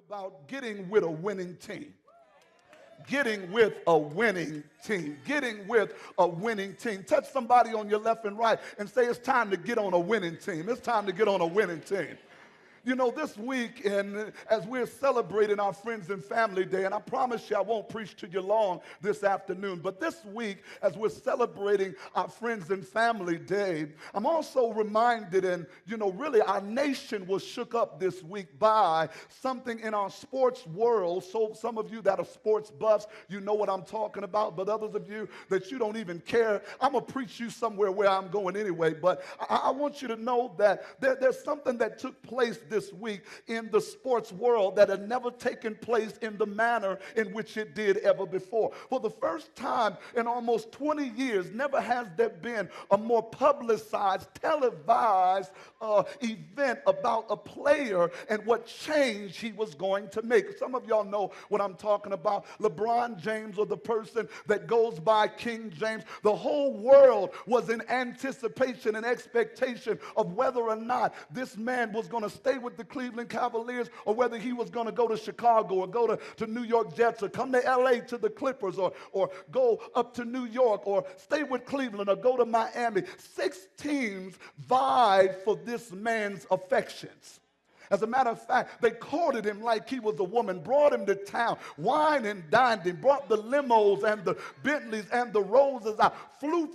about getting with a winning team. Getting with a winning team. Getting with a winning team. Touch somebody on your left and right and say, it's time to get on a winning team. It's time to get on a winning team. You know, this week, and as we're celebrating our Friends and Family Day, and I promise you I won't preach to you long this afternoon, but this week, as we're celebrating our Friends and Family Day, I'm also reminded, and, you know, really our nation was shook up this week by something in our sports world. So some of you that are sports buffs, you know what I'm talking about, but others of you that you don't even care, I'm going to preach you somewhere where I'm going anyway, but I want you to know that there's something that took place this week in the sports world that had never taken place in the manner in which it did ever before. For the first time in almost 20 years, never has there been a more publicized, televised event about a player and what change he was going to make. Some of y'all know what I'm talking about. LeBron James, or the person that goes by King James. The whole world was in anticipation and expectation of whether or not this man was going to stay with the Cleveland Cavaliers, or whether he was going to go to Chicago or go to New York Jets, or come to LA to the Clippers, or go up to New York, or stay with Cleveland, or go to Miami. 6 teams vied for this man's affections. As a matter of fact, they courted him like he was a woman, brought him to town, wined and dined him, brought the limos and the Bentleys and the Roses out, flew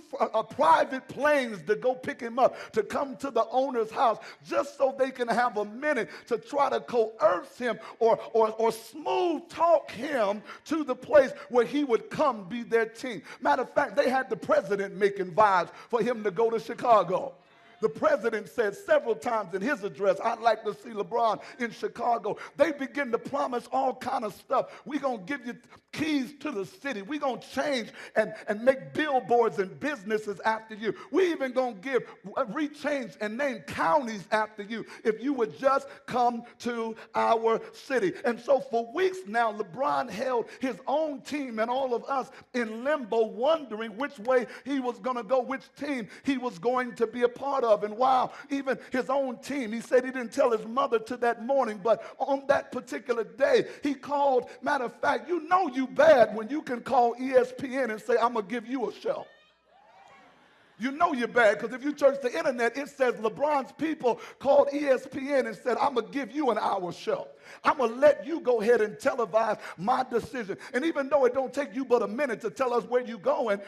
private planes to go pick him up, to come to the owner's house, just so they can have a minute to try to coerce him or smooth talk him to the place where he would come be their team. Matter of fact, they had the president making vibes for him to go to Chicago. The president said several times in his address, I'd like to see LeBron in Chicago. They begin to promise all kind of stuff. We're going to give you keys to the city. We're going to change and make billboards and businesses after you. We even going to rechange and name counties after you if you would just come to our city. And so for weeks now, LeBron held his own team and all of us in limbo, wondering which way he was going to go, which team he was going to be a part of. And wow, even his own team, he said he didn't tell his mother to that morning, but on that particular day, he called. Matter of fact, you know you bad when you can call ESPN and say, I'm going to give you a show. You know you're bad, because if you search the internet, it says LeBron's people called ESPN and said, I'm going to give you an hour show. I'm going to let you go ahead and televise my decision. And even though it don't take you but a minute to tell us where you're going,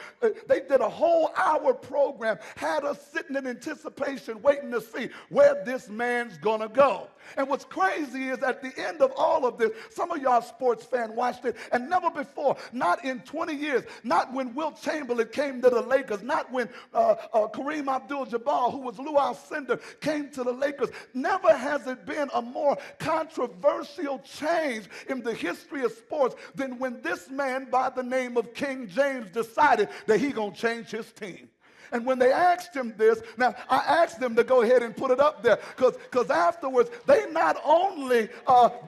they did a whole hour program, had us sitting in anticipation, waiting to see where this man's going to go. And what's crazy is at the end of all of this, some of y'all sports fans watched it, and never before, not in 20 years, not when Wilt Chamberlain came to the Lakers, not when Kareem Abdul-Jabbar, who was Lou Alcindor, came to the Lakers, never has it been a more controversial change in the history of sports than when this man by the name of King James decided that he gonna change his team. And when they asked him this, now I asked them to go ahead and put it up there, because afterwards they not only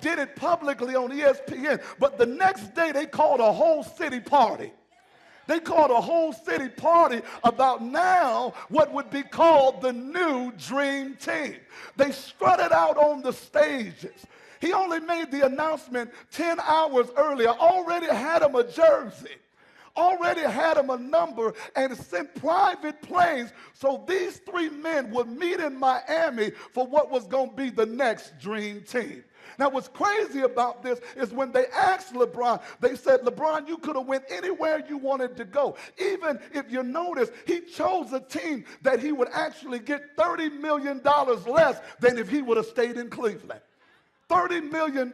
did it publicly on ESPN, but the next day they called a whole city party. They called a whole city party about now what would be called the new Dream Team. They strutted out on the stages. He only made the announcement 10 hours earlier, already had him a jersey, already had him a number, and sent private planes so these 3 men would meet in Miami for what was going to be the next Dream Team. Now, what's crazy about this is when they asked LeBron, they said, LeBron, you could have went anywhere you wanted to go. Even if you notice, he chose a team that he would actually get $30 million less than if he would have stayed in Cleveland. $30 million.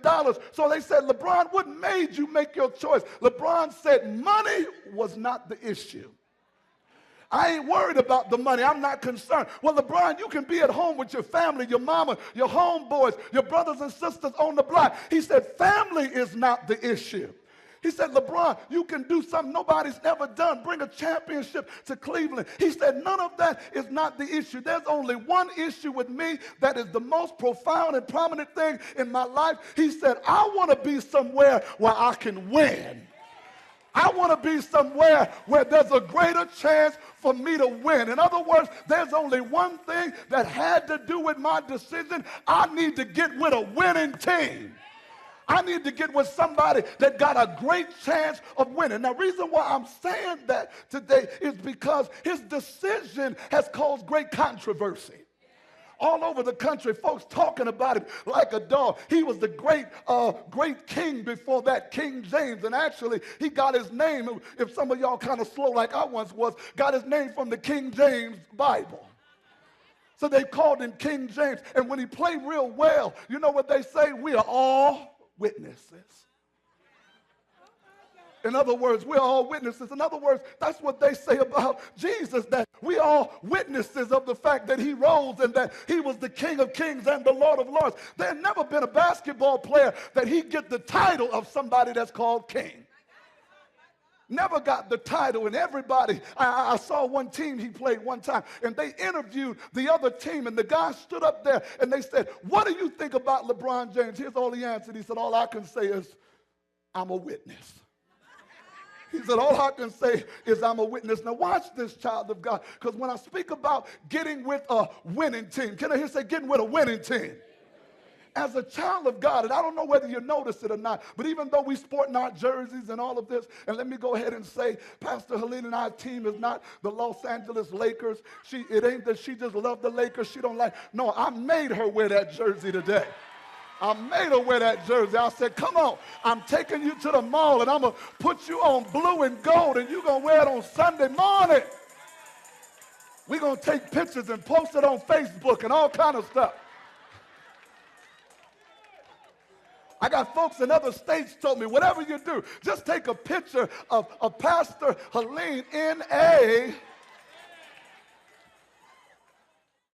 So they said, LeBron, what made you make your choice? LeBron said money was not the issue. I ain't worried about the money. I'm not concerned. Well, LeBron, you can be at home with your family, your mama, your homeboys, your brothers and sisters on the block. He said, family is not the issue. He said, LeBron, you can do something nobody's ever done. Bring a championship to Cleveland. He said, none of that is not the issue. There's only one issue with me that is the most profound and prominent thing in my life. He said, I want to be somewhere where I can win. I want to be somewhere where there's a greater chance for me to win. In other words, there's only one thing that had to do with my decision. I need to get with a winning team. I I need to get with somebody that got a great chance of winning. Now, the reason why I'm saying that today is because his decision has caused great controversy. All over the country, folks talking about him like a dog. He was the great king before that, King James. And actually, he got his name, if some of y'all kind of slow like I once was, got his name from the King James Bible. So they called him King James. And when he played real well, you know what they say? We are all witnesses. In other words, we're all witnesses. In other words, that's what they say about Jesus, that we are all witnesses of the fact that he rose and that he was the King of Kings and the Lord of Lords. There had never been a basketball player that he'd get the title of somebody that's called king. Never got the title, and everybody, I saw one team he played one time, and they interviewed the other team, and the guy stood up there, and they said, what do you think about LeBron James? Here's all he answered. He said, all I can say is, I'm a witness. He said, all I can say is I'm a witness. Now watch this, child of God, because when I speak about getting with a winning team, can I hear say getting with a winning team? As a child of God, and I don't know whether you notice it or not, but even though we sporting our jerseys and all of this, and let me go ahead and say, Pastor Helene and our team is not the Los Angeles Lakers. It ain't that she just loved the Lakers. She don't like, no, I made her wear that jersey today. I made her wear that jersey. I said, come on, I'm taking you to the mall, and I'm going to put you on blue and gold, and you're going to wear it on Sunday morning. We're going to take pictures and post it on Facebook and all kind of stuff. I got folks in other states told me, whatever you do, just take a picture of Pastor Helene in a